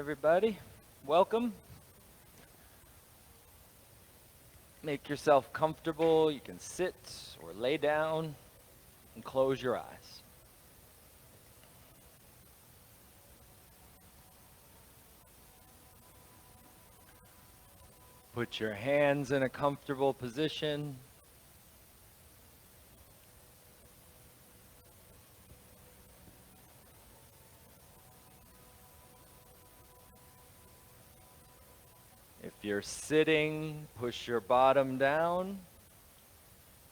everybody. Welcome. Make yourself comfortable. You can sit or lay down and close your eyes. Put your hands in a comfortable position. If you're sitting, push your bottom down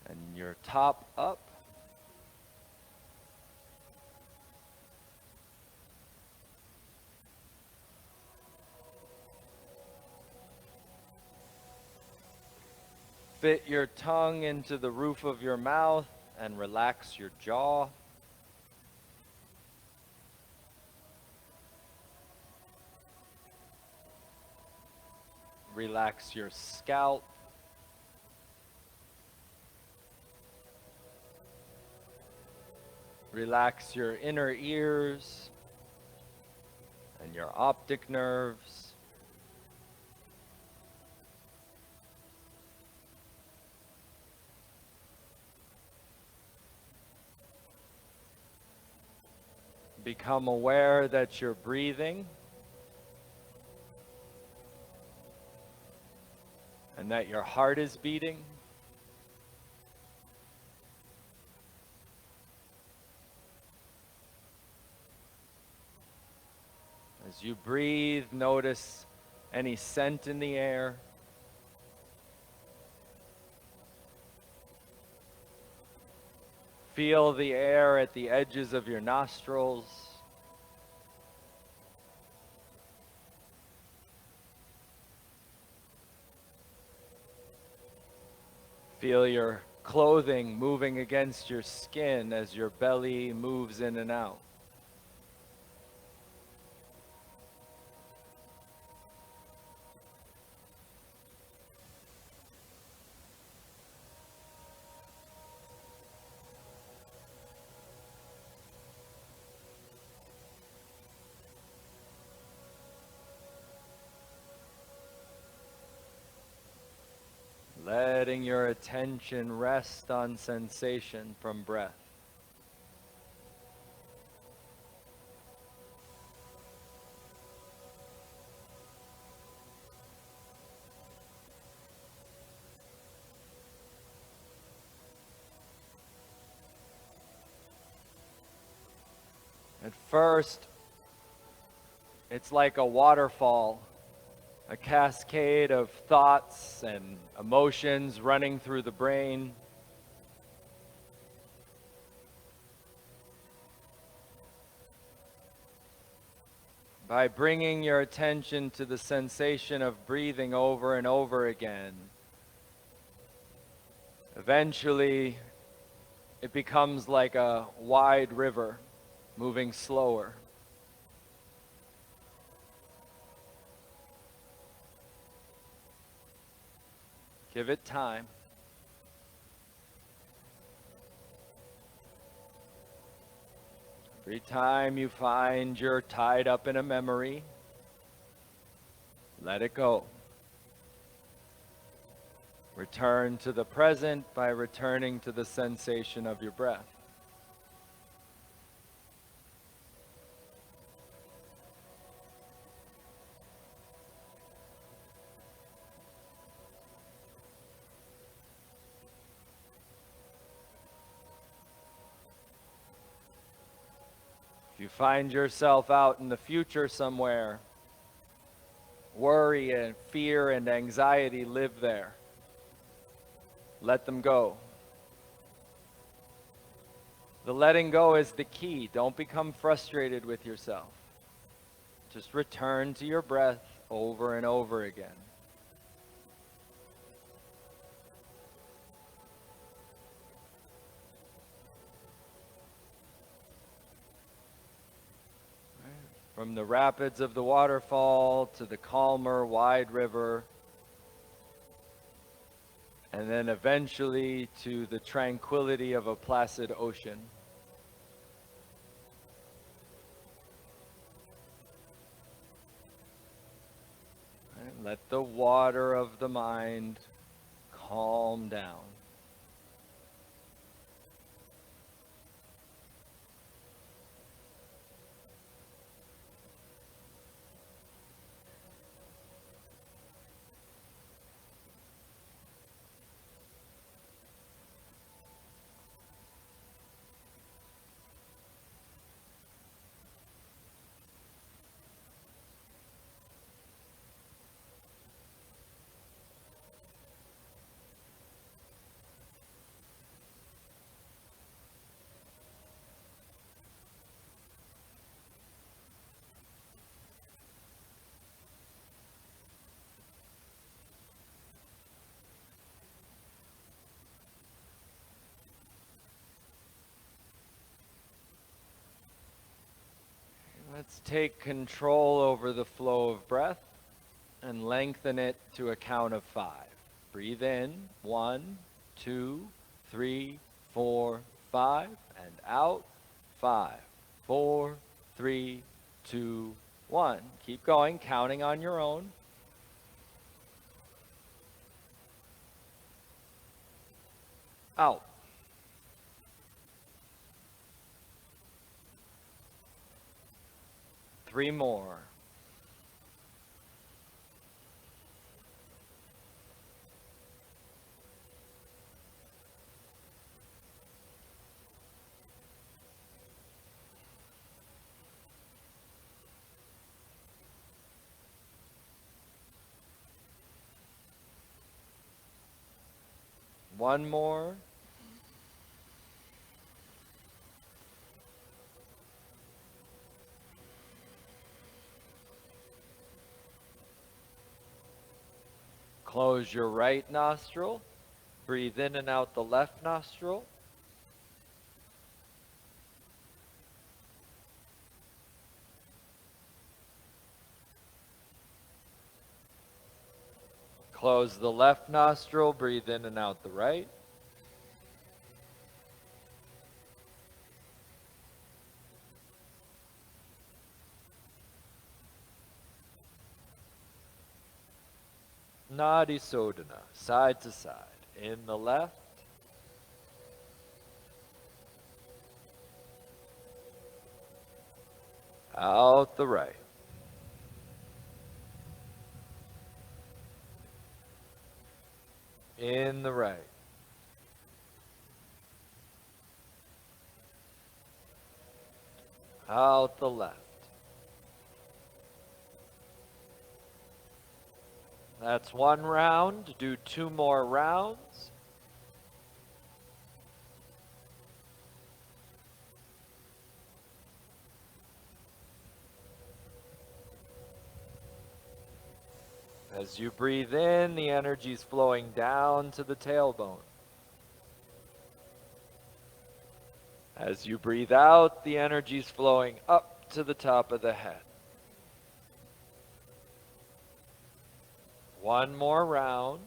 and your top up. Fit your tongue into the roof of your mouth and relax your jaw. Relax your scalp. Relax your inner ears and your optic nerves. Become aware that you're breathing and that your heart is beating. As you breathe, notice any scent in the air. Feel the air at the edges of your nostrils. Feel your clothing moving against your skin as your belly moves in and out. Letting your attention rest on sensation from breath. At first, it's like a waterfall, a cascade of thoughts and emotions running through the brain. By bringing your attention to the sensation of breathing over and over again, eventually it becomes like a wide river moving slower. Give it time. Every time you find you're tied up in a memory, let it go. Return to the present by returning to the sensation of your breath. If you find yourself out in the future somewhere, worry and fear and anxiety live there. Let them go. The letting go is the key. Don't become frustrated with yourself. Just return to your breath over and over again. From the rapids of the waterfall to the calmer, wide river, and then eventually to the tranquility of a placid ocean. Let the water of the mind calm down. Let's take control over the flow of breath and lengthen it to a count of 5. Breathe in, 1, 2, 3, 4, 5, and out, 5, 4, 3, 2, 1. Keep going, counting on your own. Out. Three more. One more. Close your right nostril. Breathe in and out the left nostril. Close the left nostril. Breathe in and out the right. Nadi Sodhana, side to side. In the left. Out the right. In the right. Out the left. That's one round. Do 2 more rounds. As you breathe in, the energy is flowing down to the tailbone. As you breathe out, the energy is flowing up to the top of the head. One more round.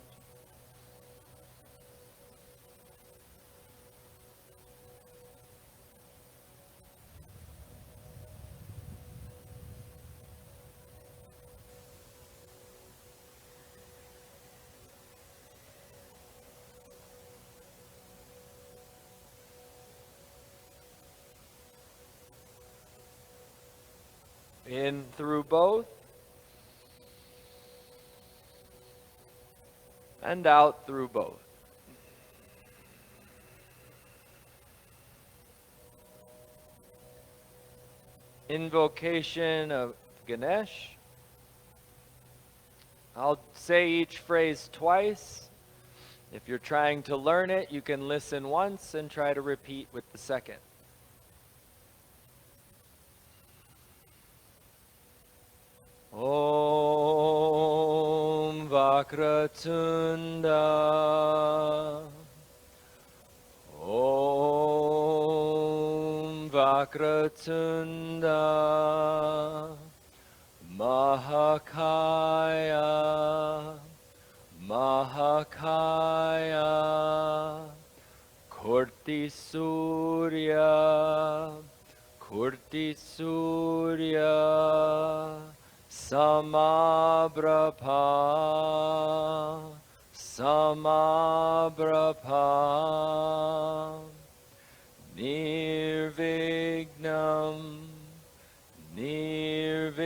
In through both. And out through both. Invocation of Ganesh. I'll say each phrase twice. If you're trying to learn it, you can listen once and try to repeat with the second. Om Vakratunda. Om Vakratunda. Mahakaya. Mahakaya. Kurti Surya. Kurti Surya. Samabrapa, Samabrapa, Nirvignam, Nirvignam,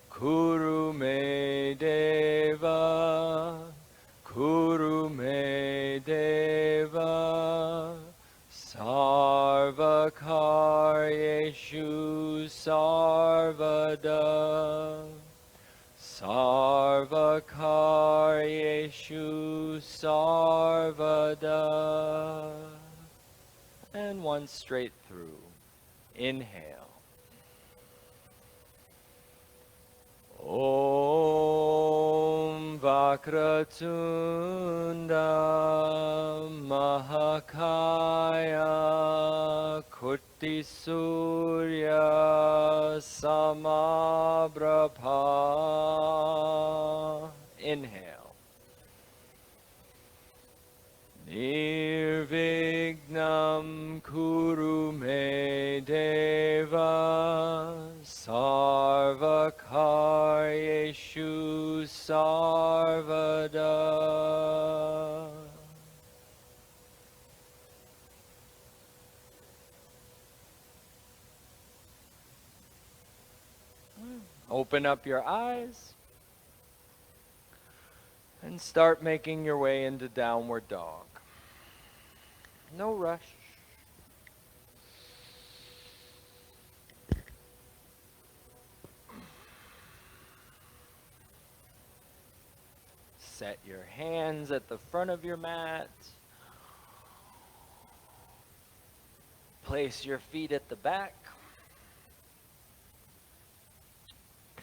Kuru me Deva, Kuru me Deva, Sarvakaryeshu Sarvada, Sarvakaryeshu Sarvada. And one straight through. Inhale. Om Vakratunda Mahakaya Kuti Surya Samabrapa. Inhale. Nirvignam Kuru me Deva, Sarvakaryeshu Sarvada. Open up your eyes and start making your way into downward dog. No rush. Set your hands at the front of your mat. Place your feet at the back.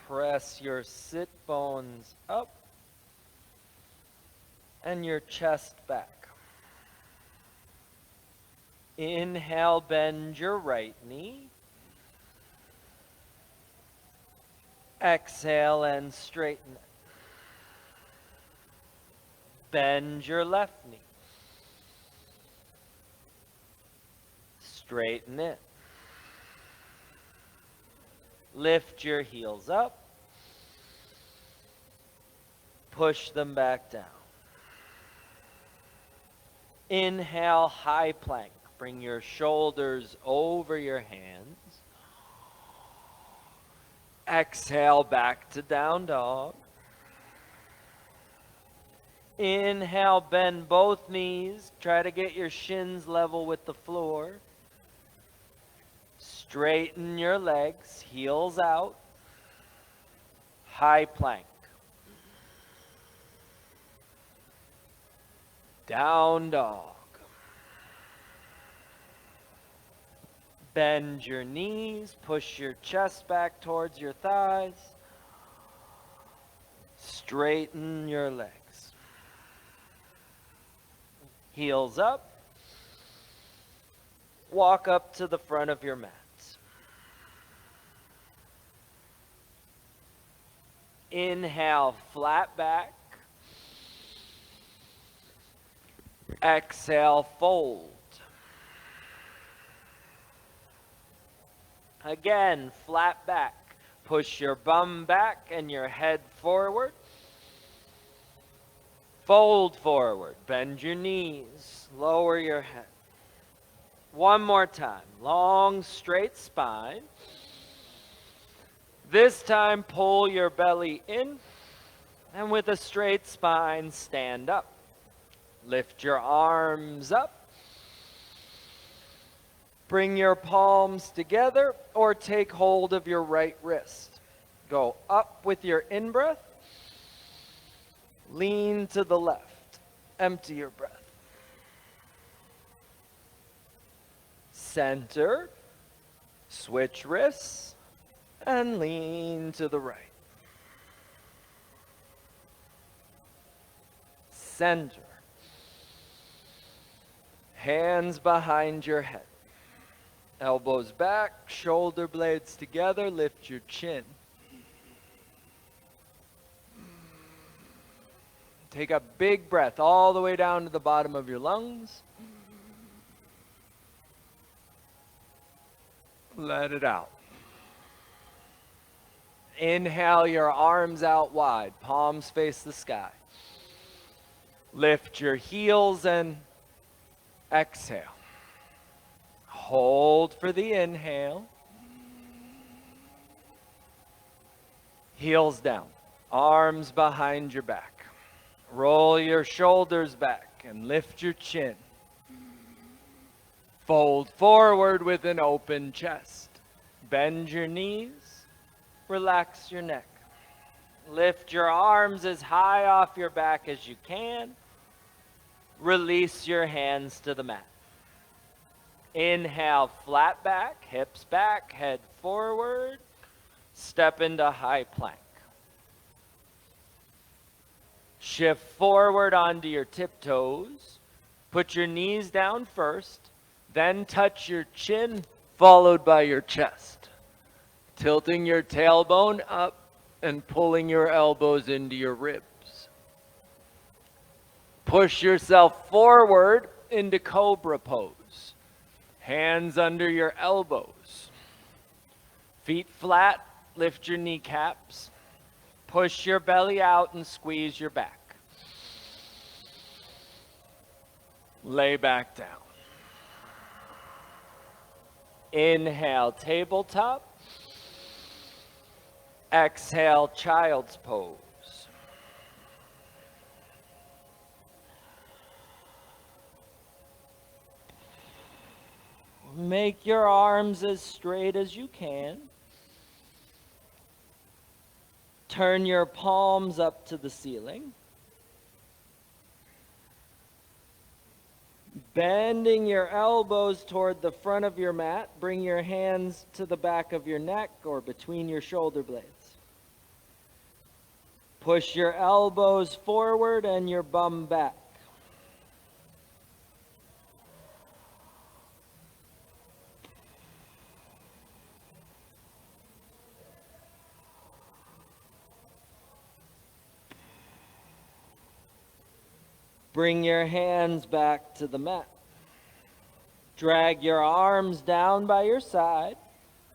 Press your sit bones up and your chest back. Inhale, bend your right knee. Exhale and straighten it. Bend your left knee. Straighten it. Lift your heels up. Push them back down. Inhale, high plank. Bring your shoulders over your hands. Exhale, back to down dog. Inhale, bend both knees. Try to get your shins level with the floor. Straighten your legs, heels out. High plank. Down dog. Bend your knees, push your chest back towards your thighs. Straighten your legs. Heels up. Walk up to the front of your mat. Inhale, flat back. Exhale, fold. Again, flat back. Push your bum back and your head forward. Fold forward. Bend your knees. Lower your head. One more time. Long, straight spine. This time, pull your belly in. And with a straight spine, stand up. Lift your arms up. Bring your palms together or take hold of your right wrist. Go up with your in-breath. Lean to the left. Empty your breath. Center. Switch wrists. And lean to the right. Center. Hands behind your head. Elbows back, shoulder blades together, lift your chin. Take a big breath all the way down to the bottom of your lungs. Let it out. Inhale your arms out wide, palms face the sky. Lift your heels and exhale. Hold for the inhale. Heels down, arms behind your back. Roll your shoulders back and lift your chin. Fold forward with an open chest. Bend your knees, relax your neck. Lift your arms as high off your back as you can. Release your hands to the mat. Inhale, flat back, hips back, head forward. Step into high plank. Shift forward onto your tiptoes. Put your knees down first, then touch your chin, followed by your chest. Tilting your tailbone up and pulling your elbows into your ribs. Push yourself forward into cobra pose. Hands under your elbows. Feet flat, lift your kneecaps. Push your belly out and squeeze your back. Lay back down. Inhale, tabletop. Exhale, child's pose. Make your arms as straight as you can. Turn your palms up to the ceiling. Bending your elbows toward the front of your mat, bring your hands to the back of your neck or between your shoulder blades. Push your elbows forward and your bum back. Bring your hands back to the mat. Drag your arms down by your side.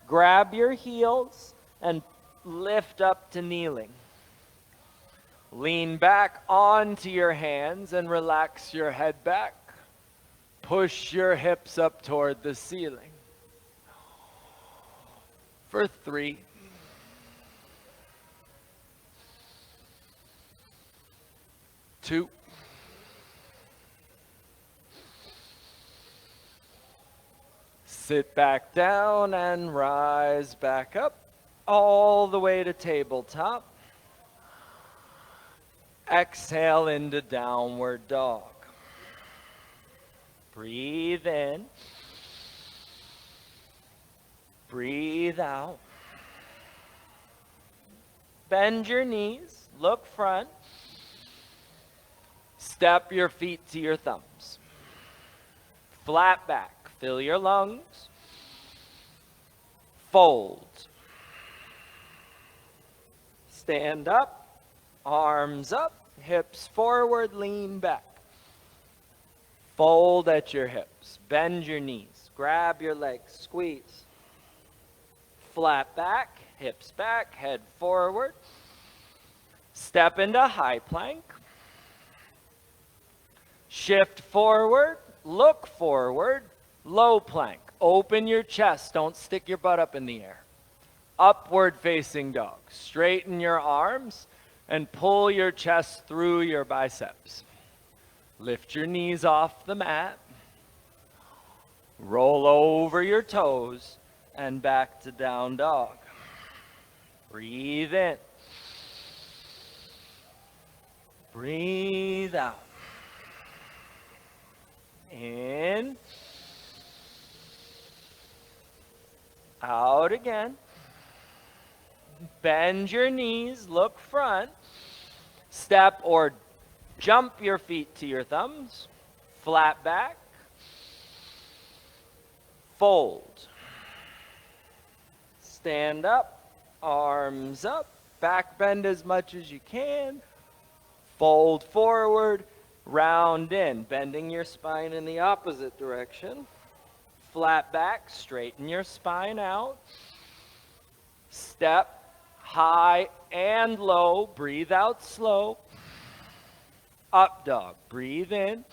Grab your heels and lift up to kneeling. Lean back onto your hands and relax your head back. Push your hips up toward the ceiling. For 3. 2. Sit back down and rise back up all the way to tabletop. Exhale into downward dog. Breathe in. Breathe out. Bend your knees, look front. Step your feet to your thumbs. Flat back. Fill your lungs. Fold. Stand up, arms up, hips forward, lean back. Fold at your hips. Bend your knees. Grab your legs, squeeze. Flat back, hips back, head forward. Step into high plank. Shift forward, look forward. Low plank. Open your chest. Don't stick your butt up in the air. Upward facing dog. Straighten your arms and pull your chest through your biceps. Lift your knees off the mat. Roll over your toes and back to down dog. Breathe in. Breathe out. In. Out again. Bend your knees, look front. Step or jump your feet to your thumbs. Flat back. Fold. Stand up, arms up. Back bend as much as you can. Fold forward, round in, bending your spine in the opposite direction. Flat back, straighten your spine out. Step, High and low, breathe out slow. Up dog, breathe in.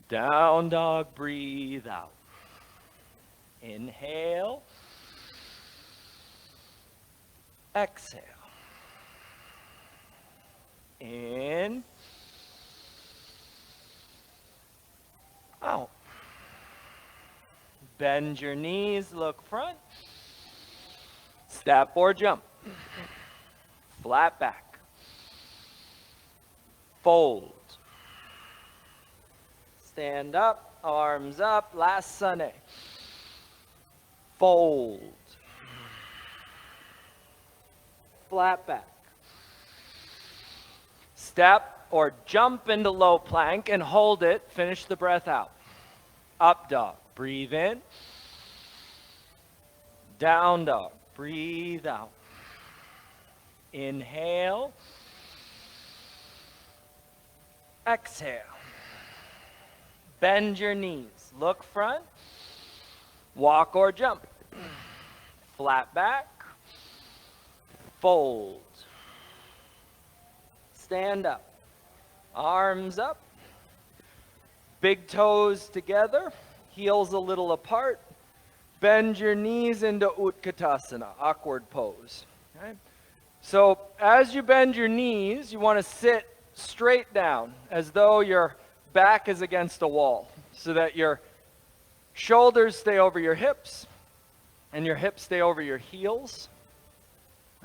Down dog, breathe out. Inhale. Exhale. In. Out. Bend your knees, look front. Step or jump. Flat back. Fold. Stand up, arms up, last Sunday. Fold. Flat back. Step or jump into low plank and hold it. Finish the breath out. Up dog. Breathe in. Down dog. Breathe out. Inhale. Exhale. Bend your knees. Look front. Walk or jump. Flat back. Fold. Stand up. Arms up. Big toes together. Heels a little apart. Bend your knees into Utkatasana, awkward pose. Okay? So as you bend your knees, you want to sit straight down as though your back is against a wall so that your shoulders stay over your hips and your hips stay over your heels.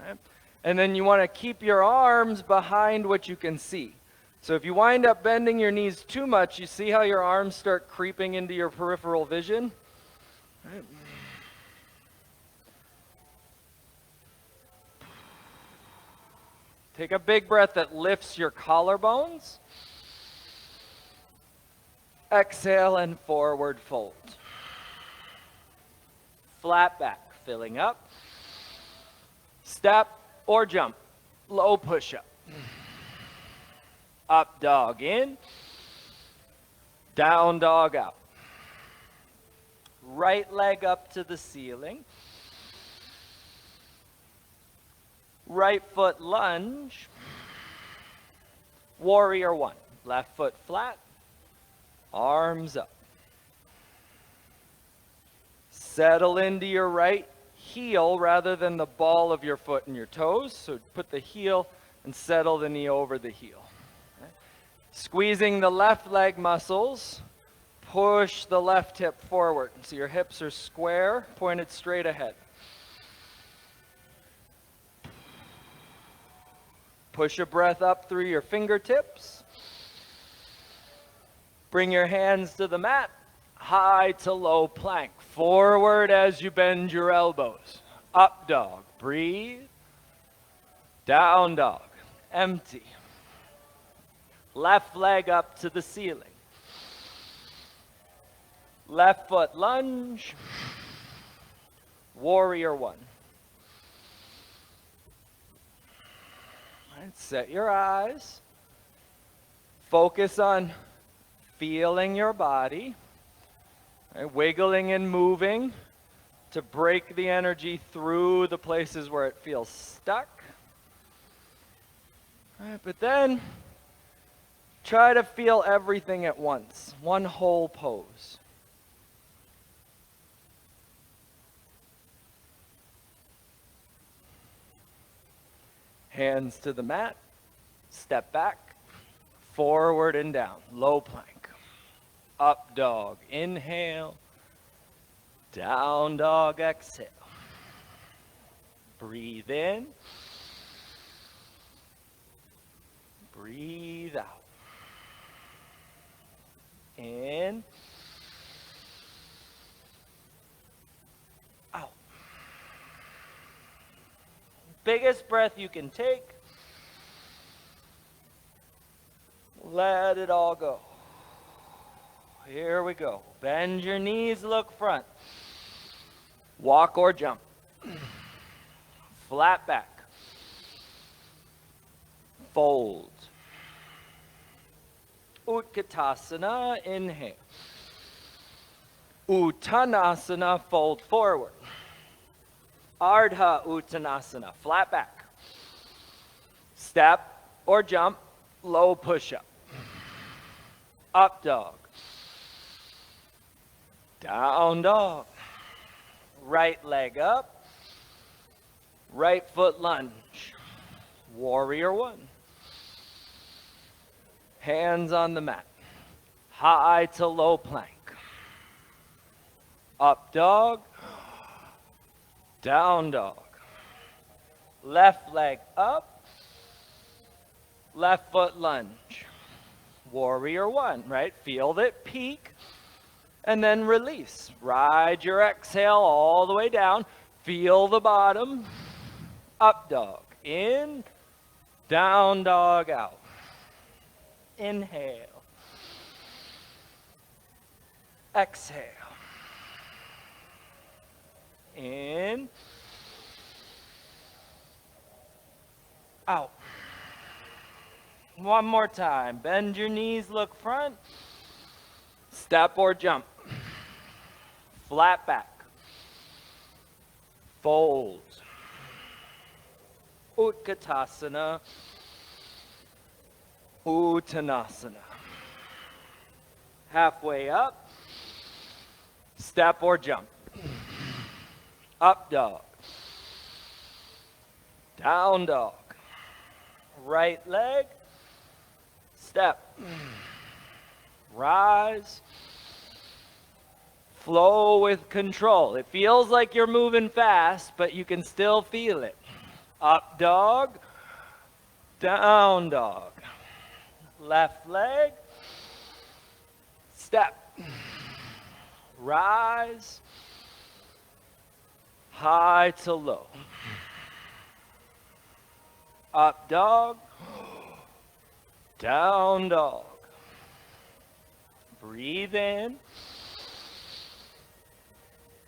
Okay? And then you want to keep your arms behind what you can see. So if you wind up bending your knees too much, you see how your arms start creeping into your peripheral vision? Right. Take a big breath that lifts your collarbones. Exhale and forward fold. Flat back, filling up. Step or jump, low push-up. Up dog in, down dog out. Right leg up to the ceiling. Right foot lunge. Warrior one. Left foot flat. Arms up. Settle into your right heel rather than the ball of your foot and your toes. So put the heel and settle the knee over the heel. Okay. Squeezing the left leg muscles. Push the left hip forward. So your hips are square, pointed straight ahead. Push a breath up through your fingertips. Bring your hands to the mat. High to low plank. Forward as you bend your elbows. Up dog. Breathe. Down dog. Empty. Left leg up to the ceiling. Left foot lunge. Warrior one. Right, set your eyes. Focus on feeling your body. Right, wiggling and moving to break the energy through the places where it feels stuck. Right, but then try to feel everything at once. One whole pose. Hands to the mat, step back, forward and down, low plank. Up dog, inhale, down dog, exhale. Breathe in, breathe out. In, out. Biggest breath you can take. Let it all go. Here we go. Bend your knees, look front. Walk or jump. Flat back. Fold. Utkatasana, inhale. Uttanasana, fold forward. Ardha Uttanasana, flat back. Step or jump, low push-up. Up dog. Down dog. Right leg up. Right foot lunge. Warrior one. Hands on the mat. High to low plank. Up dog. Down dog. Left leg up. Left foot lunge. Warrior one, right? Feel that peak. And then release. Ride your exhale all the way down. Feel the bottom. Up dog. In. Down dog out. Inhale. Exhale. In. Out. One more time. Bend your knees, look front. Step or jump. Flat back. Fold. Utkatasana. Uttanasana. Halfway up. Step or jump. Up dog. Down dog. Right leg. Step. Rise. Flow with control. It feels like you're moving fast, but you can still feel it. Up dog. Down dog. Left leg. Step. Rise. High to low. Up dog. Down dog. Breathe in.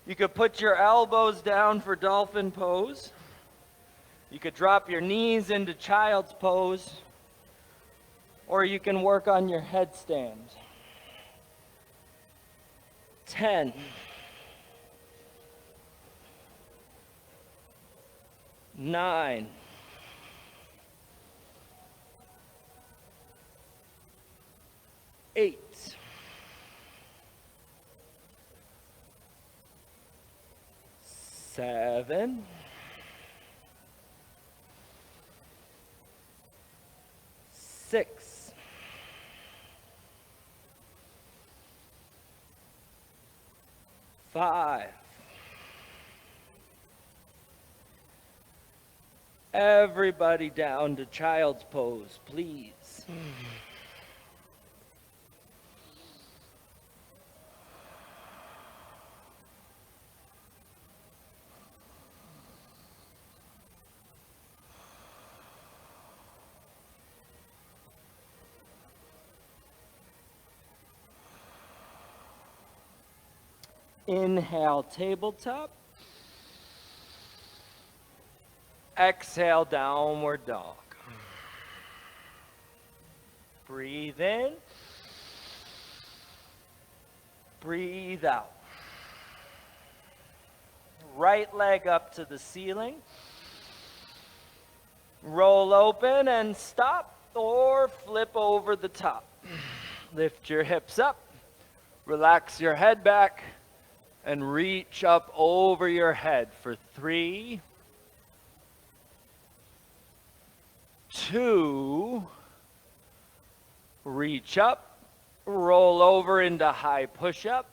You could put your elbows down for dolphin pose. You could drop your knees into child's pose. Or you can work on your headstand. 10. 9. 8. 7. 6. 5. Everybody down to child's pose, please. Inhale, tabletop. Exhale, downward dog. Breathe in. Breathe out. Right leg up to the ceiling. Roll open and stop or flip over the top. Lift your hips up. Relax your head back and reach up over your head for 3, 2, reach up, roll over into high push-up,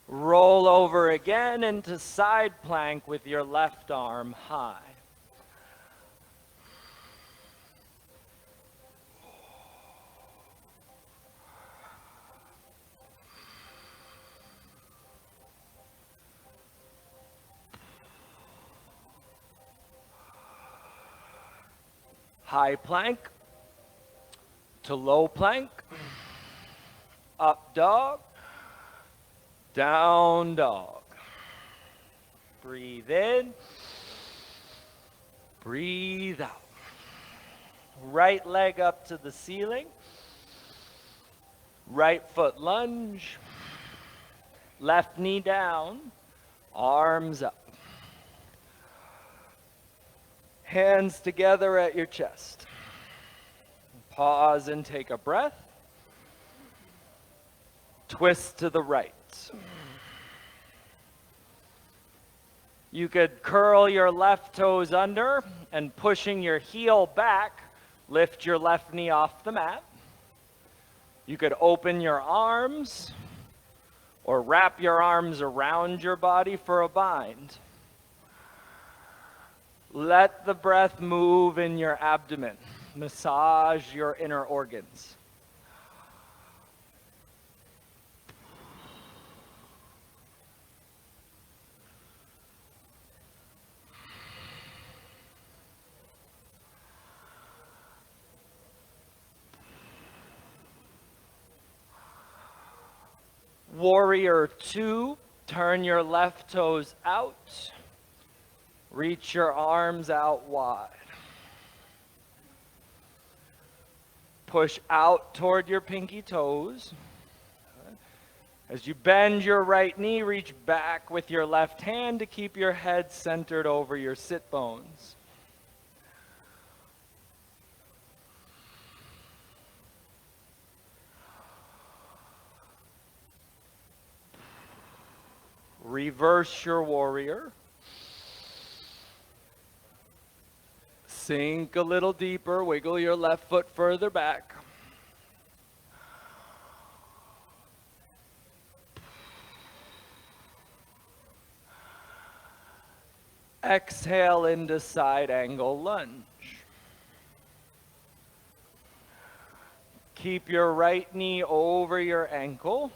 roll over again into side plank with your left arm high. High plank to low plank, up dog, down dog. Breathe in, breathe out. Right leg up to the ceiling, right foot lunge, left knee down, arms up. Hands together at your chest. Pause and take a breath. Twist to the right. You could curl your left toes under and pushing your heel back, lift your left knee off the mat. You could open your arms or wrap your arms around your body for a bind. Let the breath move in your abdomen. Massage your inner organs. Warrior 2, turn your left toes out. Reach your arms out wide. Push out toward your pinky toes. As you bend your right knee, reach back with your left hand to keep your head centered over your sit bones. Reverse your warrior. Sink a little deeper, wiggle your left foot further back. Exhale into side angle lunge. Keep your right knee over your ankle.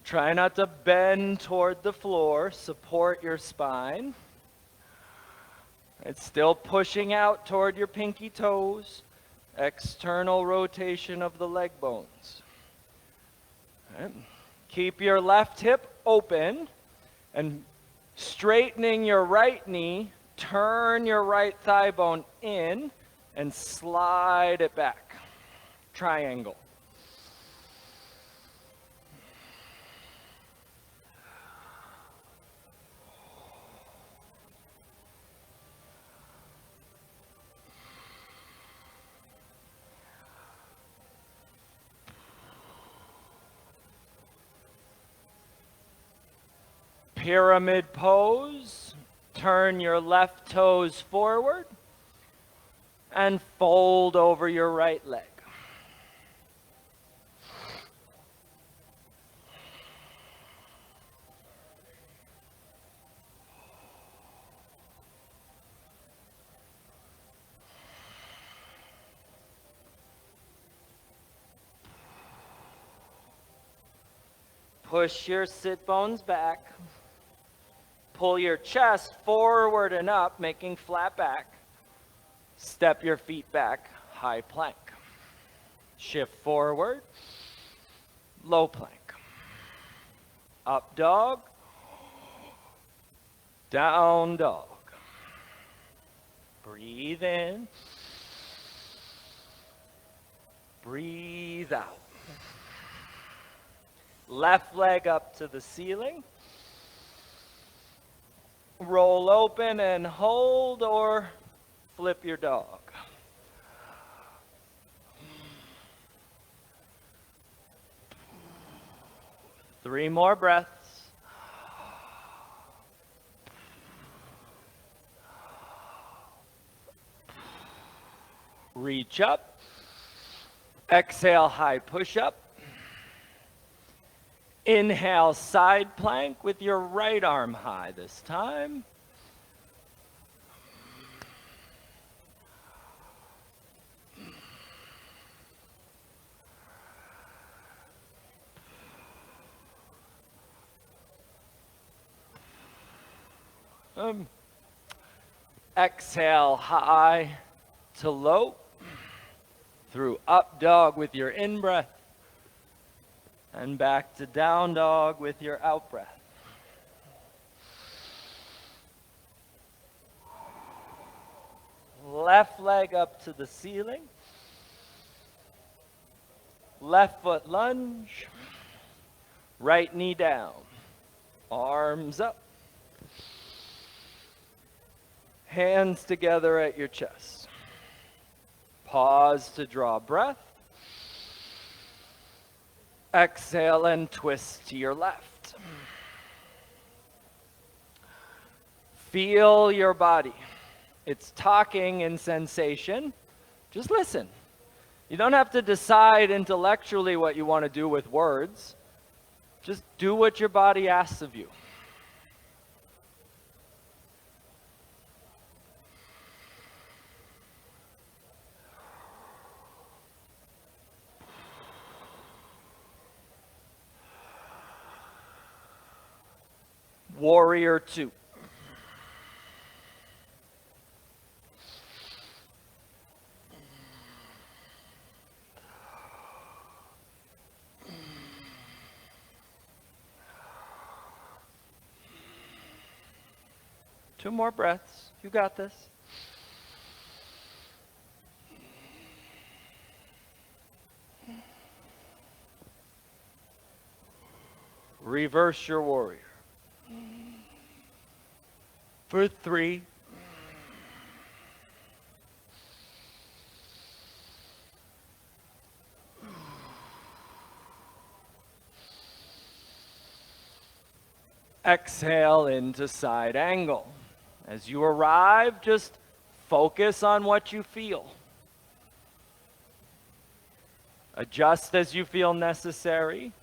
Try not to bend toward the floor. Support your spine. It's still pushing out toward your pinky toes. External rotation of the leg bones. Right. Keep your left hip open and straightening your right knee. Turn your right thigh bone in and slide it back. Triangle. Pyramid pose. Turn your left toes forward and fold over your right leg. Push your sit bones back. Pull your chest forward and up, making flat back. Step your feet back, high plank. Shift forward, low plank. Up dog, down dog. Breathe in, breathe out. Left leg up to the ceiling. Roll open and hold or flip your dog. Three more breaths. Reach up. Exhale, high push-up. Inhale, side plank with your right arm high this time. Exhale, high to low through up dog with your in-breath and back to down dog with your out-breath. Left leg up to the ceiling. Left foot lunge. Right knee down. Arms up. Hands together at your chest. Pause to draw breath. Exhale and twist to your left. Feel your body. It's talking in sensation. Just listen. You don't have to decide intellectually what you want to do with words. Just do what your body asks of you. Warrior 2. Two more breaths. You got this. Reverse your warrior. For 3. Exhale into side angle. As you arrive, just focus on what you feel. Adjust as you feel necessary.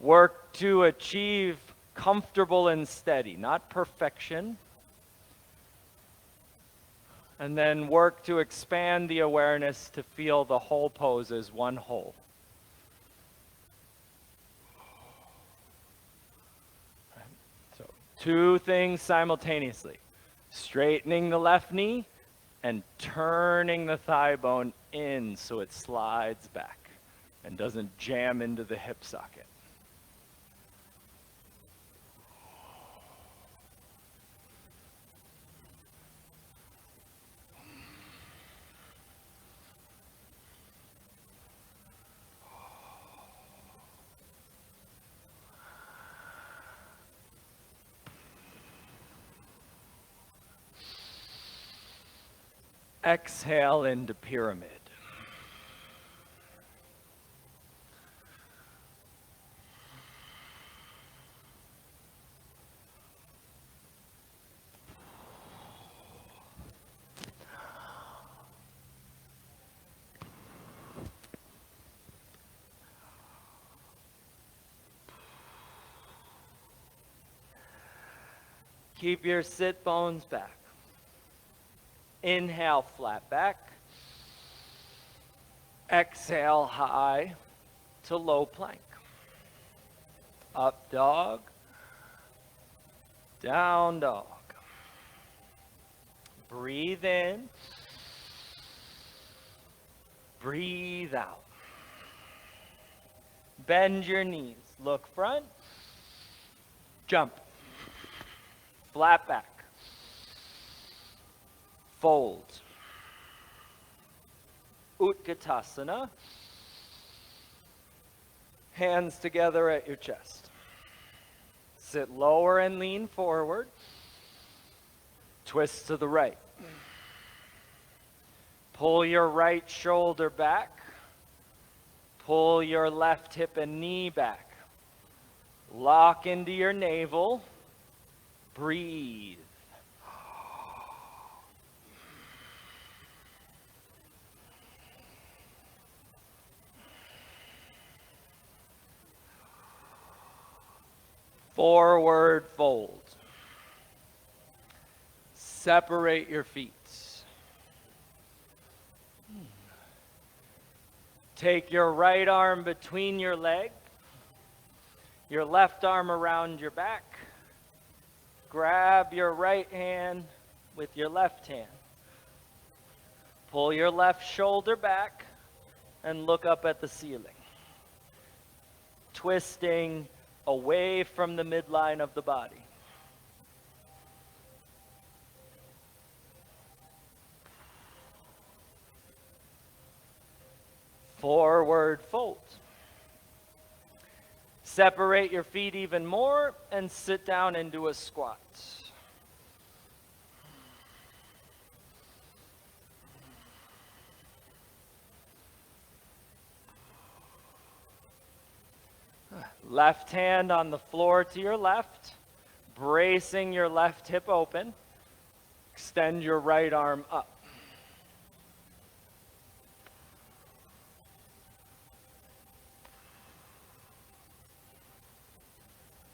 Work to achieve comfortable and steady, not perfection. And then work to expand the awareness to feel the whole pose as one whole. So, 2 things simultaneously. Straightening the left knee and turning the thigh bone in so it slides back and doesn't jam into the hip socket. Exhale into pyramid. Keep your sit bones back. Inhale, flat back. Exhale, high to low plank. Up dog. Down dog. Breathe in. Breathe out. Bend your knees. Look front. Jump. Flat back. Fold. Utkatasana. Hands together at your chest. Sit lower and lean forward. Twist to the right. Pull your right shoulder back. Pull your left hip and knee back. Lock into your navel. Breathe. Forward fold. Separate your feet. Take your right arm between your leg, your left arm around your back. Grab your right hand with your left hand. Pull your left shoulder back and look up at the ceiling. Twisting away from the midline of the body. Forward fold. Separate your feet even more and sit down into a squat. Left hand on the floor to your left, bracing your left hip open. Extend your right arm up.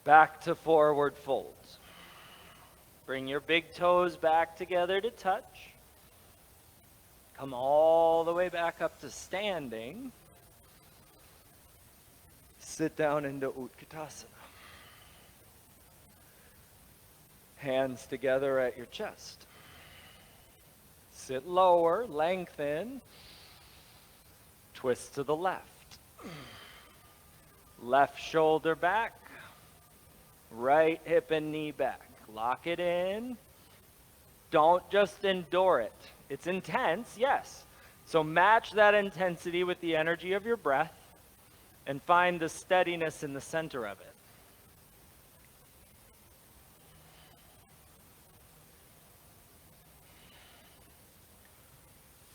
Back to forward folds. Bring your big toes back together to touch. Come all the way back up to standing. Sit down into Utkatasana. Hands together at your chest. Sit lower, lengthen. Twist to the left. Left shoulder back. Right hip and knee back. Lock it in. Don't just endure it. It's intense, yes. So match that intensity with the energy of your breath and find the steadiness in the center of it.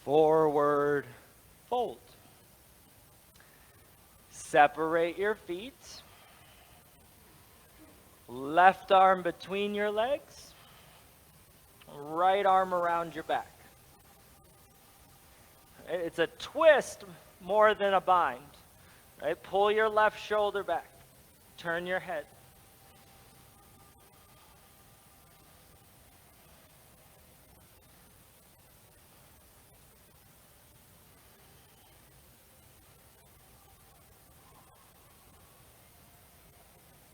Forward fold. Separate your feet. Left arm between your legs. Right arm around your back. It's a twist more than a bind. Right? Pull your left shoulder back. Turn your head.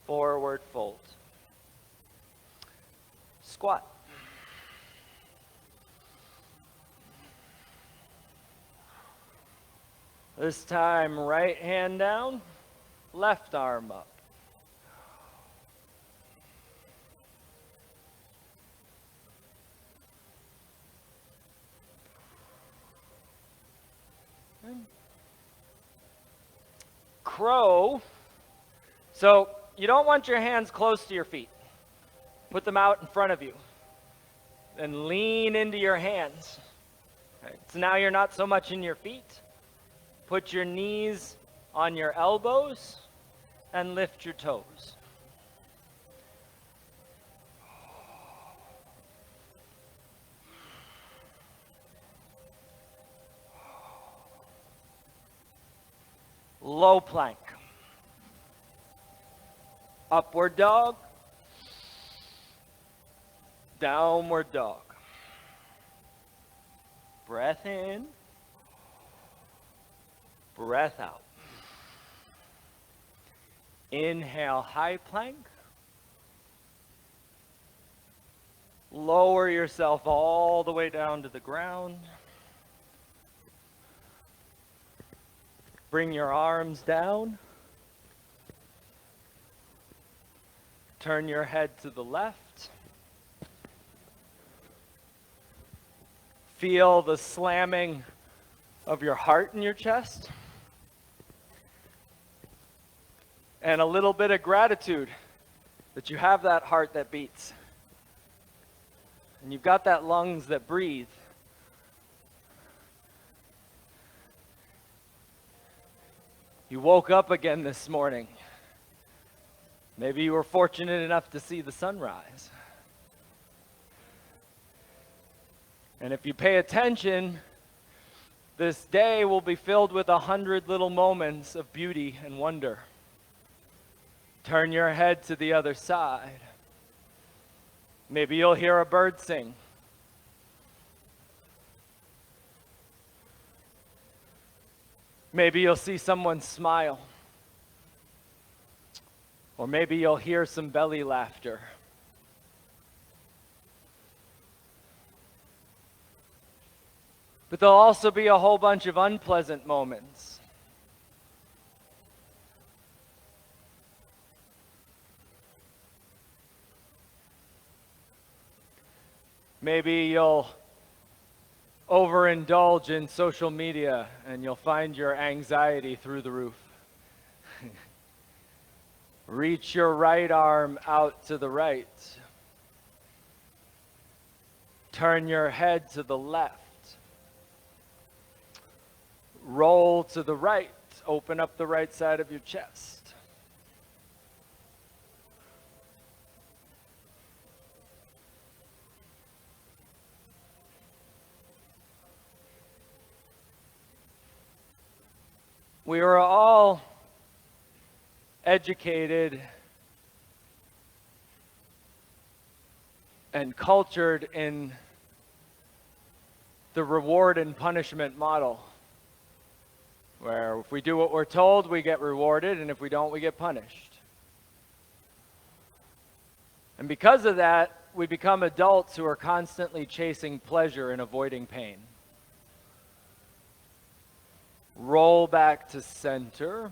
Forward fold. Squat. This time, right hand down, left arm up. Crow. So you don't want your hands close to your feet. Put them out in front of you. And lean into your hands. Right. So now you're not so much in your feet. Put your knees on your elbows and lift your toes. Low plank. Upward dog. Downward dog. Breath in. Breath out. Inhale, high plank. Lower yourself all the way down to the ground. Bring your arms down. Turn your head to the left. Feel the slamming of your heart in your chest. And a little bit of gratitude that you have that heart that beats. And you've got that lungs that breathe. You woke up again this morning. Maybe you were fortunate enough to see the sunrise. And if you pay attention, this day will be filled with 100 little moments of beauty and wonder. Turn your head to the other side. Maybe you'll hear a bird sing. Maybe you'll see someone smile. Or maybe you'll hear some belly laughter. But there'll also be a whole bunch of unpleasant moments. Maybe you'll overindulge in social media and you'll find your anxiety through the roof. Reach your right arm out to the right. Turn your head to the left. Roll to the right. Open up the right side of your chest. We were all educated and cultured in the reward and punishment model, where if we do what we're told, we get rewarded, and if we don't, we get punished. And because of that, we become adults who are constantly chasing pleasure and avoiding pain. Roll back to center.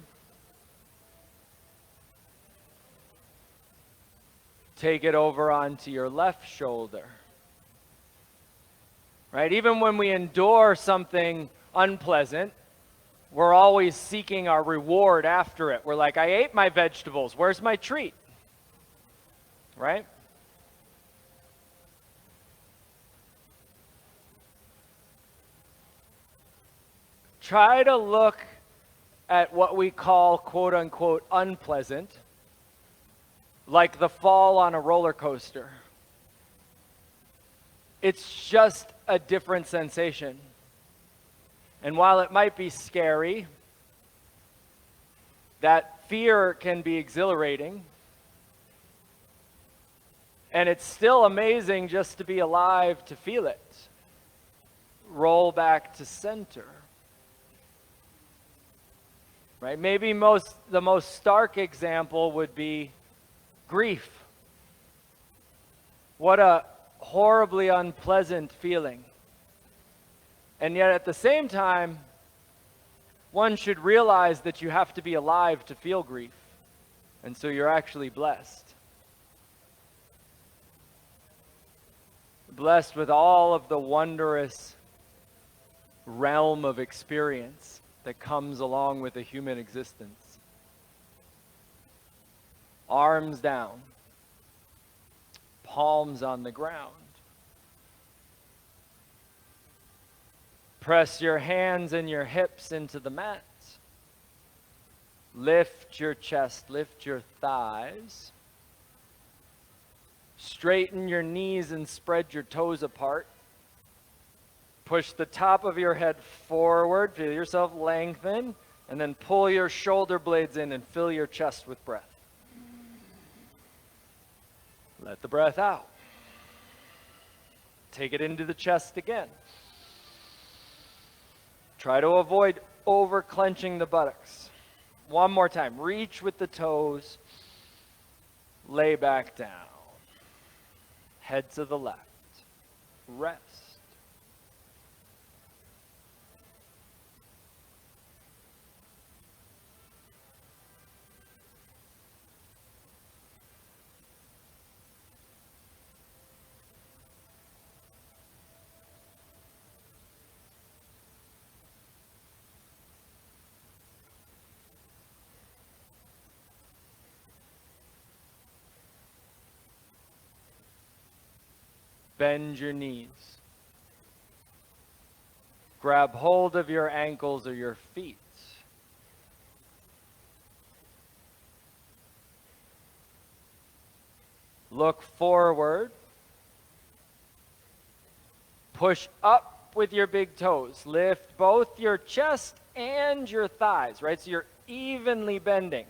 Take it over onto your left shoulder. Right? Even when we endure something unpleasant, we're always seeking our reward after it. We're like, I ate my vegetables. Where's my treat? Right? Try to look at what we call, quote unquote, unpleasant, like the fall on a roller coaster. It's just a different sensation. And while it might be scary, that fear can be exhilarating. And it's still amazing just to be alive to feel it. Roll back to center. Right? Maybe the most stark example would be grief. What a horribly unpleasant feeling. And yet at the same time, one should realize that you have to be alive to feel grief. And so you're actually blessed. Blessed with all of the wondrous realm of experience that comes along with a human existence. Arms down, palms on the ground. Press your hands and your hips into the mat. Lift your chest, lift your thighs. Straighten your knees and spread your toes apart. Push the top of your head forward, feel yourself lengthen, and then pull your shoulder blades in and fill your chest with breath. Let the breath out. Take it into the chest again. Try to avoid over-clenching the buttocks. One more time. Reach with the toes. Lay back down. Head to the left. Rest. Bend your knees. Grab hold of your ankles or your feet. Look forward. Push up with your big toes. Lift both your chest and your thighs, right? So you're evenly bending.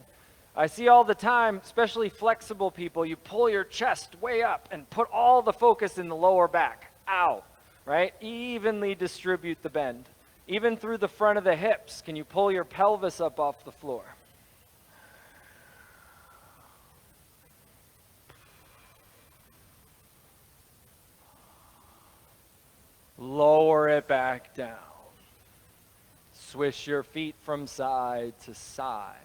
I see all the time, especially flexible people, you pull your chest way up and put all the focus in the lower back. Ow, right? Evenly distribute the bend. Even through the front of the hips, can you pull your pelvis up off the floor? Lower it back down. Swish your feet from side to side.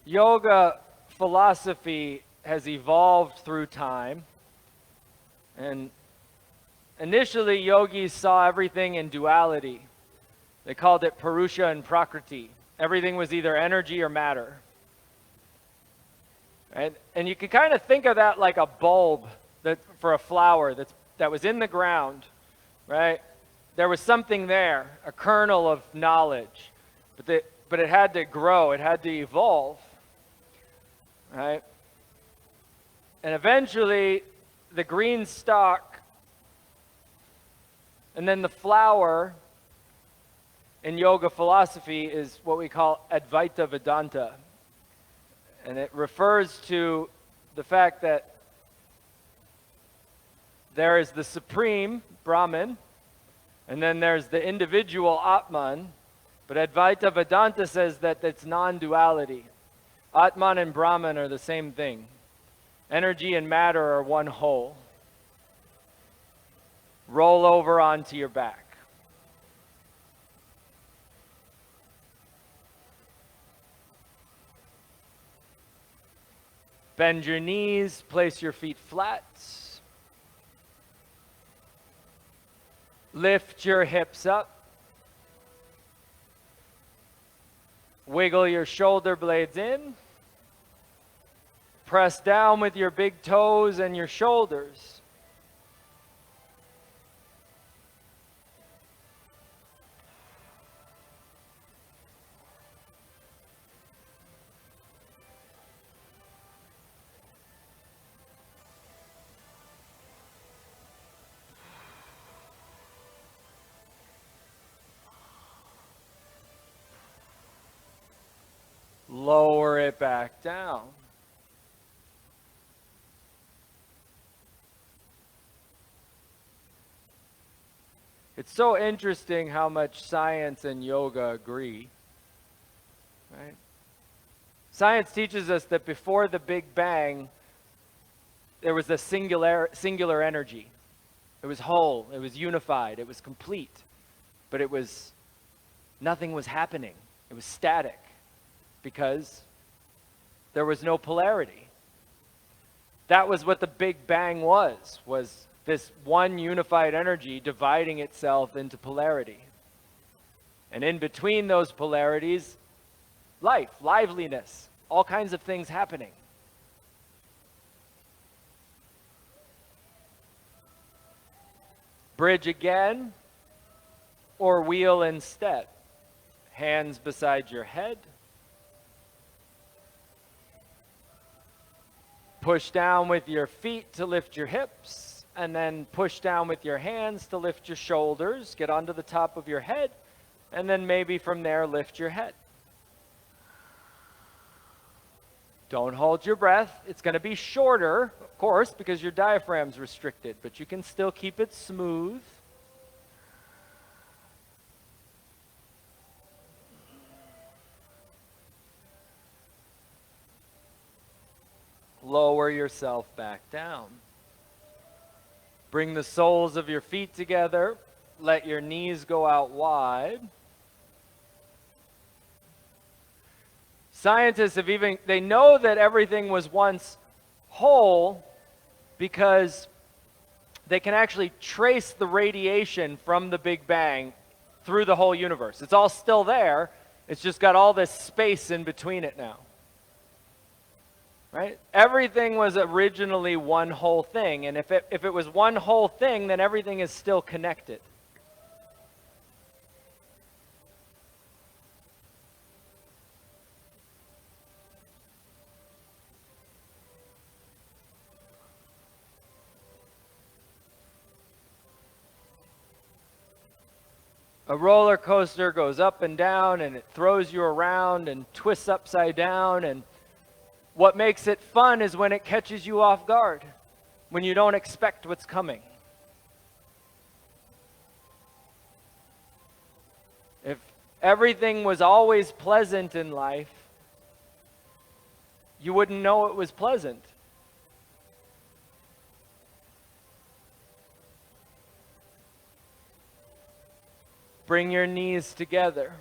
Yoga philosophy has evolved through time, and initially yogis saw everything in duality. They called it Purusha and Prakriti. Everything was either energy or matter. And you can kind of think of that like a bulb for a flower that was in the ground, right? There was something there, a kernel of knowledge, but it had to grow, it had to evolve. Right? And eventually, the green stalk and then the flower in yoga philosophy is what we call Advaita Vedanta. And it refers to the fact that there is the supreme Brahman, and then there's the individual Atman. But Advaita Vedanta says that it's non-duality. Atman and Brahman are the same thing. Energy and matter are one whole. Roll over onto your back. Bend your knees, place your feet flat. Lift your hips up. Wiggle your shoulder blades in. Press down with your big toes and your shoulders. Lower it back down. It's so interesting how much science and yoga agree, right? Science teaches us that before the Big Bang, there was a singular energy. It was whole, it was unified, it was complete, but nothing was happening. It was static because there was no polarity. That was what the Big Bang was this one unified energy dividing itself into polarity. And in between those polarities, life, liveliness, all kinds of things happening. Bridge again, or wheel instead. Hands beside your head. Push down with your feet to lift your hips, and then push down with your hands to lift your shoulders. Get onto the top of your head, and then maybe from there lift your head. Don't hold your breath. It's going to be shorter, of course, because your diaphragm's restricted, but you can still keep it smooth. Lower yourself back down. Bring the soles of your feet together. Let your knees go out wide. Scientists they know that everything was once whole because they can actually trace the radiation from the Big Bang through the whole universe. It's all still there. It's just got all this space in between it now. Right? Everything was originally one whole thing, and if it was one whole thing, then everything is still connected. A roller coaster goes up and down, and it throws you around and twists upside down, and what makes it fun is when it catches you off guard, when you don't expect what's coming. If everything was always pleasant in life, you wouldn't know it was pleasant. Bring your knees together.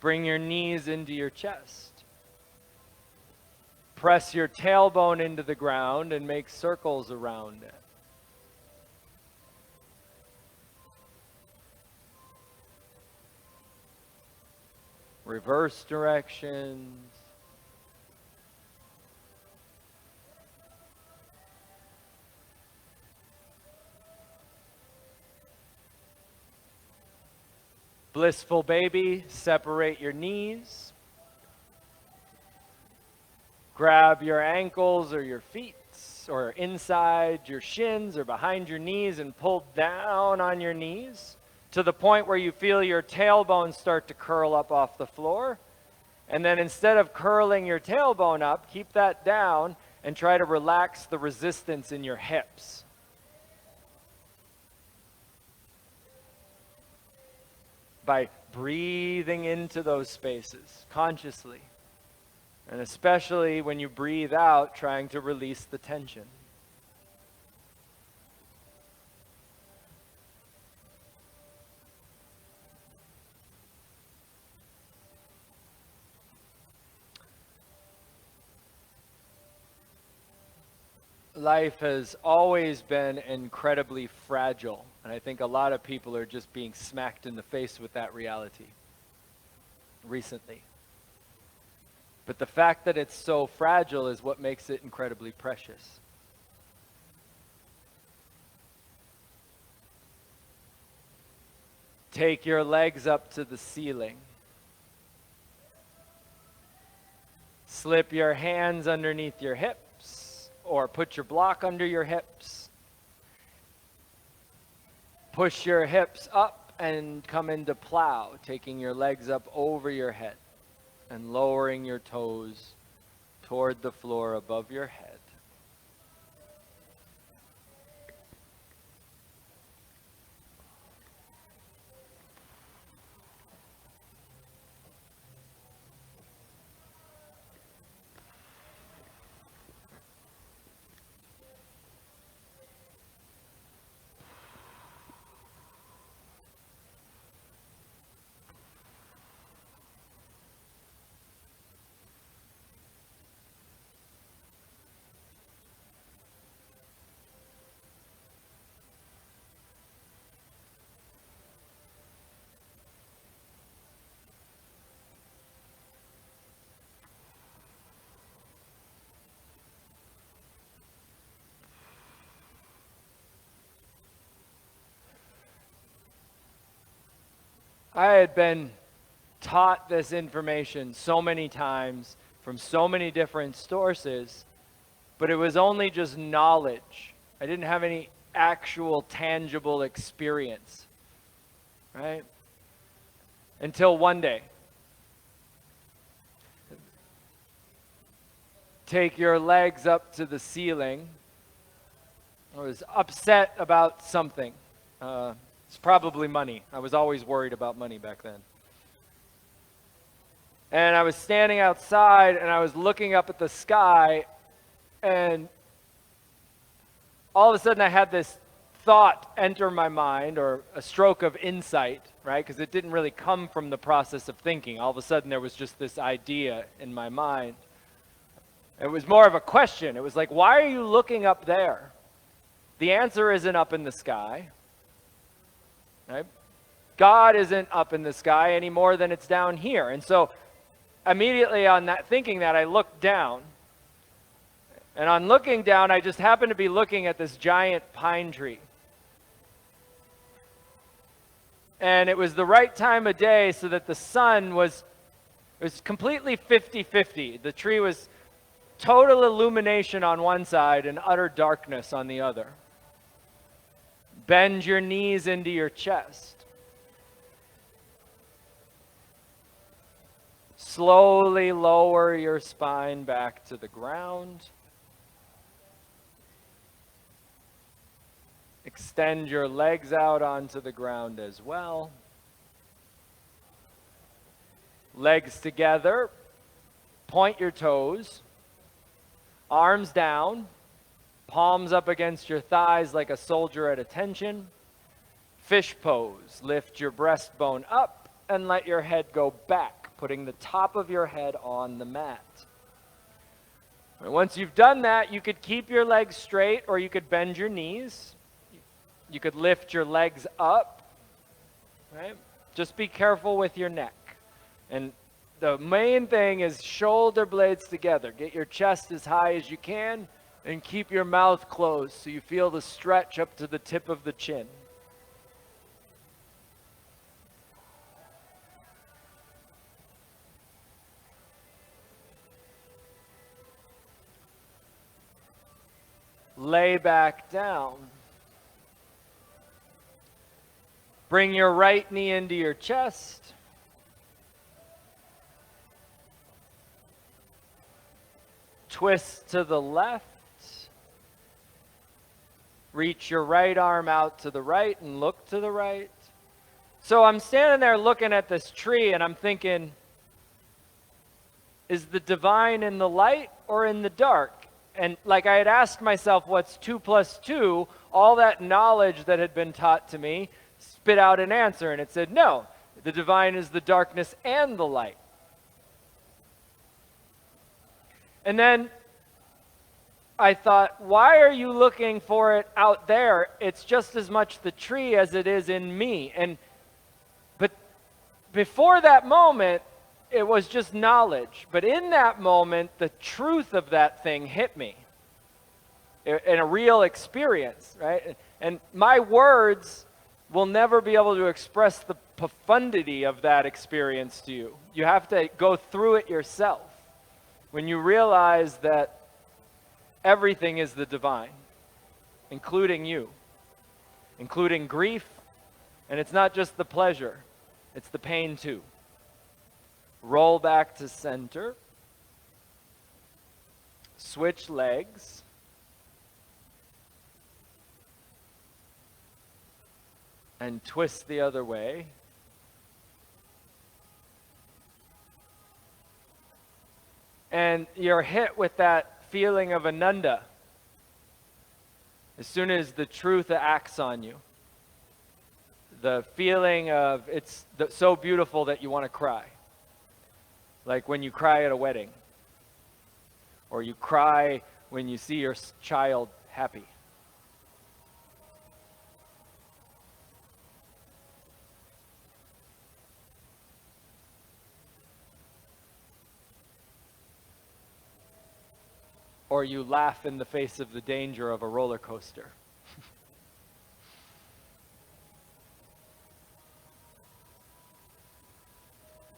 Bring your knees into your chest. Press your tailbone into the ground and make circles around it. Reverse directions. Blissful baby, separate your knees. Grab your ankles or your feet or inside your shins or behind your knees and pull down on your knees to the point where you feel your tailbone start to curl up off the floor. And then instead of curling your tailbone up, keep that down and try to relax the resistance in your hips. By breathing into those spaces consciously. And especially when you breathe out, trying to release the tension. Life has always been incredibly fragile, and I think a lot of people are just being smacked in the face with that reality recently. But the fact that it's so fragile is what makes it incredibly precious. Take your legs up to the ceiling. Slip your hands underneath your hips, or put your block under your hips. Push your hips up and come into plow, taking your legs up over your head and lowering your toes toward the floor above your head. I had been taught this information so many times from so many different sources, but it was only just knowledge. I didn't have any actual tangible experience, right? Until one day. Take your legs up to the ceiling. I was upset about something. It's probably money. I was always worried about money back then. And I was standing outside and I was looking up at the sky, and all of a sudden I had this thought enter my mind, or a stroke of insight, right? Because it didn't really come from the process of thinking. All of a sudden there was just this idea in my mind. It was more of a question. It was like, why are you looking up there? The answer isn't up in the sky. Right? God isn't up in the sky any more than it's down here. And so immediately on that, thinking that, I looked down. And on looking down, I just happened to be looking at this giant pine tree. And it was the right time of day so that the sun was completely 50-50. The tree was total illumination on one side and utter darkness on the other. Bend your knees into your chest. Slowly lower your spine back to the ground. Extend your legs out onto the ground as well. Legs together. Point your toes. Arms down. Palms up against your thighs like a soldier at attention. Fish pose. Lift your breastbone up and let your head go back, putting the top of your head on the mat. And once you've done that, you could keep your legs straight or you could bend your knees. You could lift your legs up. Right? Just be careful with your neck. And the main thing is shoulder blades together. Get your chest as high as you can. And keep your mouth closed so you feel the stretch up to the tip of the chin. Lay back down. Bring your right knee into your chest. Twist to the left. Reach your right arm out to the right and look to the right. So I'm standing there looking at this tree and I'm thinking, is the divine in the light or in the dark? And like I had asked myself, what's 2 + 2? All that knowledge that had been taught to me spit out an answer, and it said, no, the divine is the darkness and the light. And then I thought, why are you looking for it out there? It's just as much the tree as it is in me. But before that moment, it was just knowledge. But in that moment, the truth of that thing hit me in a real experience, right? And my words will never be able to express the profundity of that experience to you. You have to go through it yourself. When you realize that everything is the divine, including you, including grief, and it's not just the pleasure, it's the pain too. Roll back to center. Switch legs. And twist the other way. And you're hit with that feeling of ananda as soon as the truth acts on you. The feeling of it's so beautiful that you want to cry. Like when you cry at a wedding. Or you cry when you see your child happy. Or you laugh in the face of the danger of a roller coaster.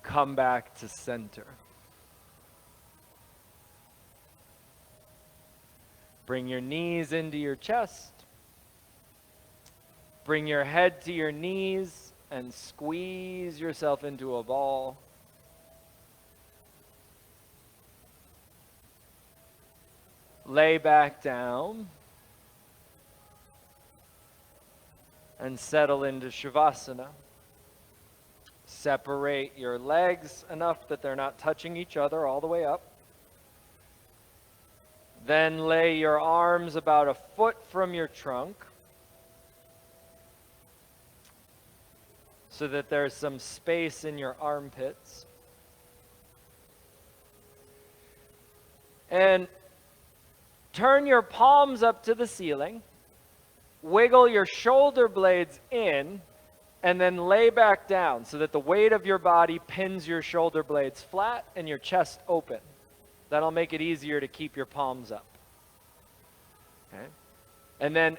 Come back to center. Bring your knees into your chest. Bring your head to your knees and squeeze yourself into a ball. Lay back down and settle into Shavasana. Separate your legs enough that they're not touching each other all the way up. Then lay your arms about 1 foot from your trunk so that there's some space in your armpits. And turn your palms up to the ceiling, wiggle your shoulder blades in, and then lay back down so that the weight of your body pins your shoulder blades flat and your chest open. That'll make it easier to keep your palms up. Okay? And then,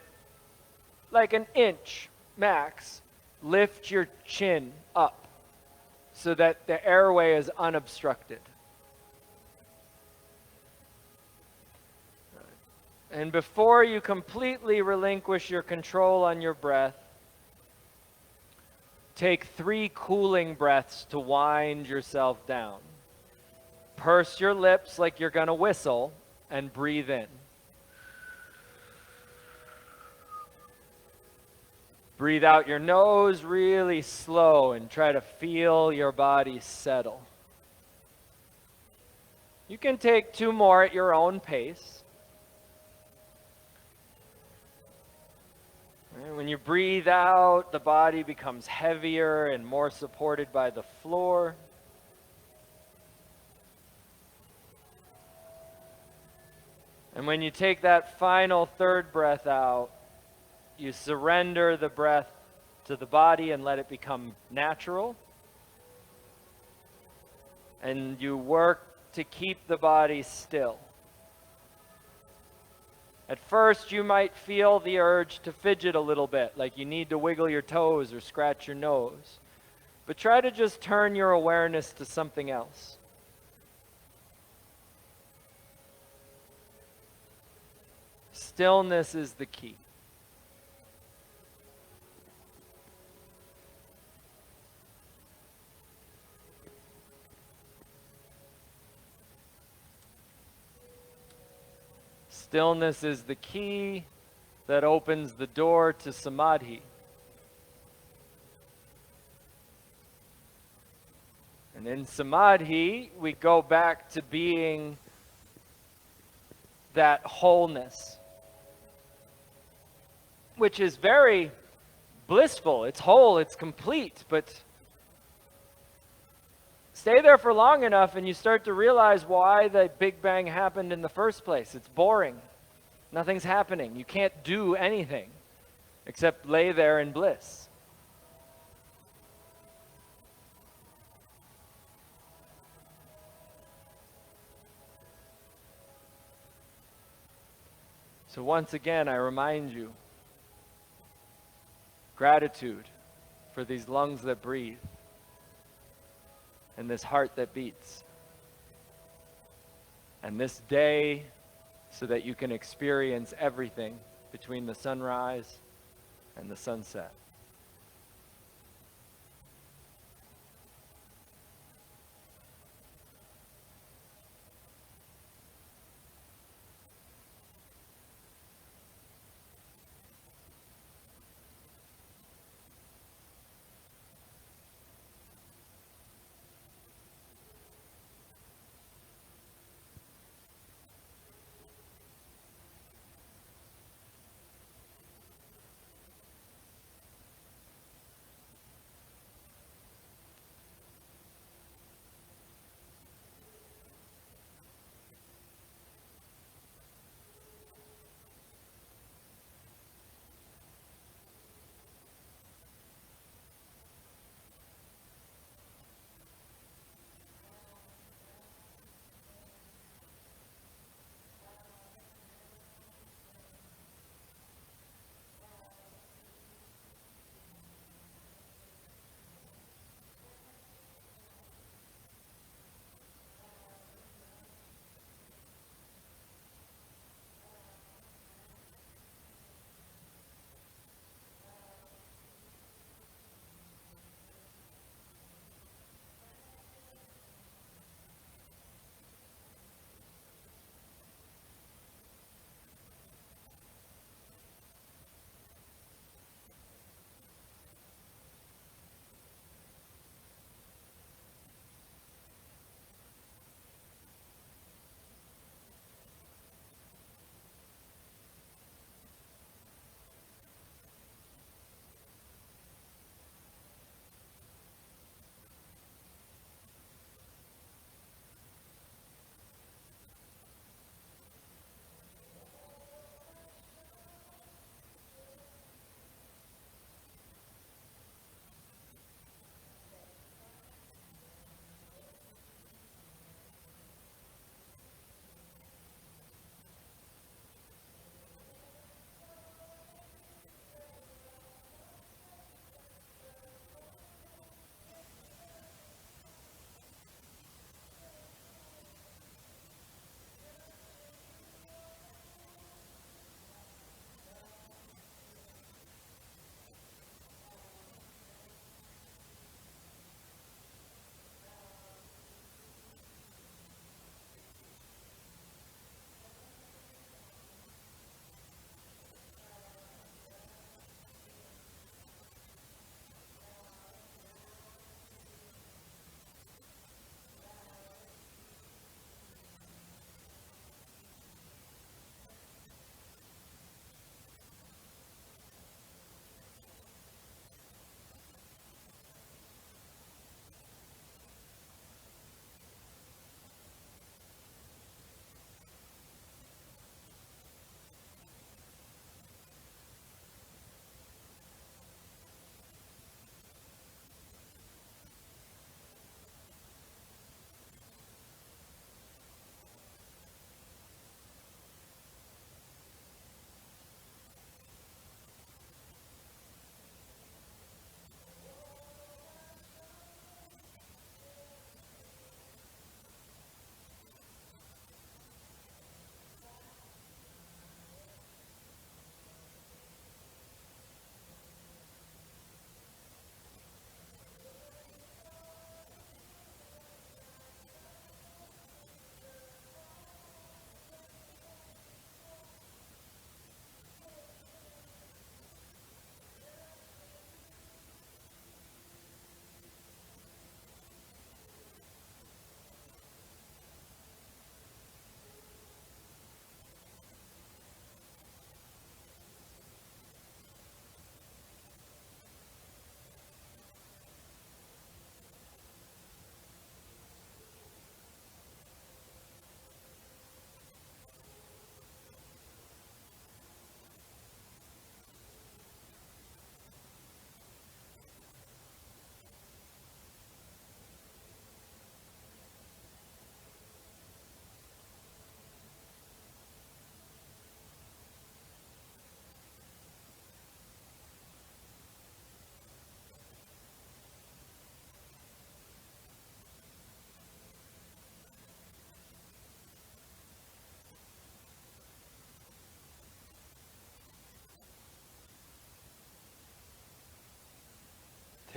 like an inch max, lift your chin up so that the airway is unobstructed. And before you completely relinquish your control on your breath, take 3 cooling breaths to wind yourself down. Purse your lips like you're going to whistle and breathe in. Breathe out your nose really slow and try to feel your body settle. You can take 2 more at your own pace. When you breathe out, the body becomes heavier and more supported by the floor. And when you take that final 3rd breath out, you surrender the breath to the body and let it become natural. And you work to keep the body still. At first, you might feel the urge to fidget a little bit, like you need to wiggle your toes or scratch your nose. But try to just turn your awareness to something else. Stillness is the key. Stillness is the key that opens the door to samadhi. And in samadhi, we go back to being that wholeness, which is very blissful. It's whole, it's complete, but stay there for long enough and you start to realize why the Big Bang happened in the first place. It's boring. Nothing's happening. You can't do anything except lay there in bliss. So once again, I remind you, gratitude for these lungs that breathe and this heart that beats. And this day, so that you can experience everything between the sunrise and the sunset.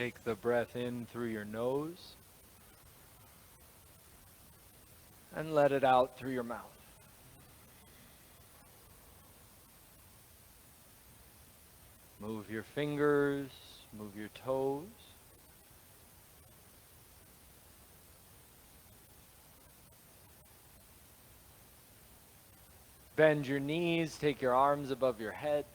Take the breath in through your nose and let it out through your mouth. Move your fingers, move your toes. Bend your knees, take your arms above your head.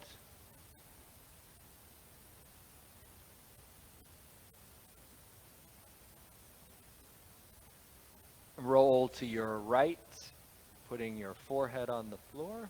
Roll to your right, putting your forehead on the floor.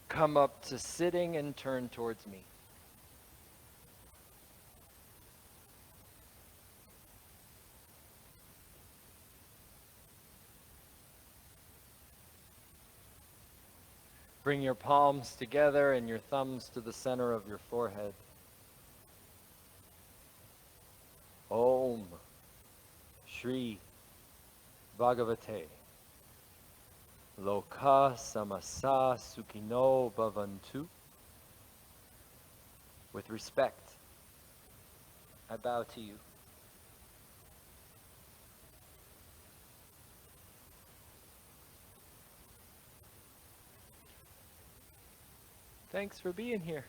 Come up to sitting and turn towards me. Bring your palms together and your thumbs to the center of your forehead. Om Shri Bhagavate Loka Samasa Sukhino Bhavantu. With respect, I bow to you. Thanks for being here.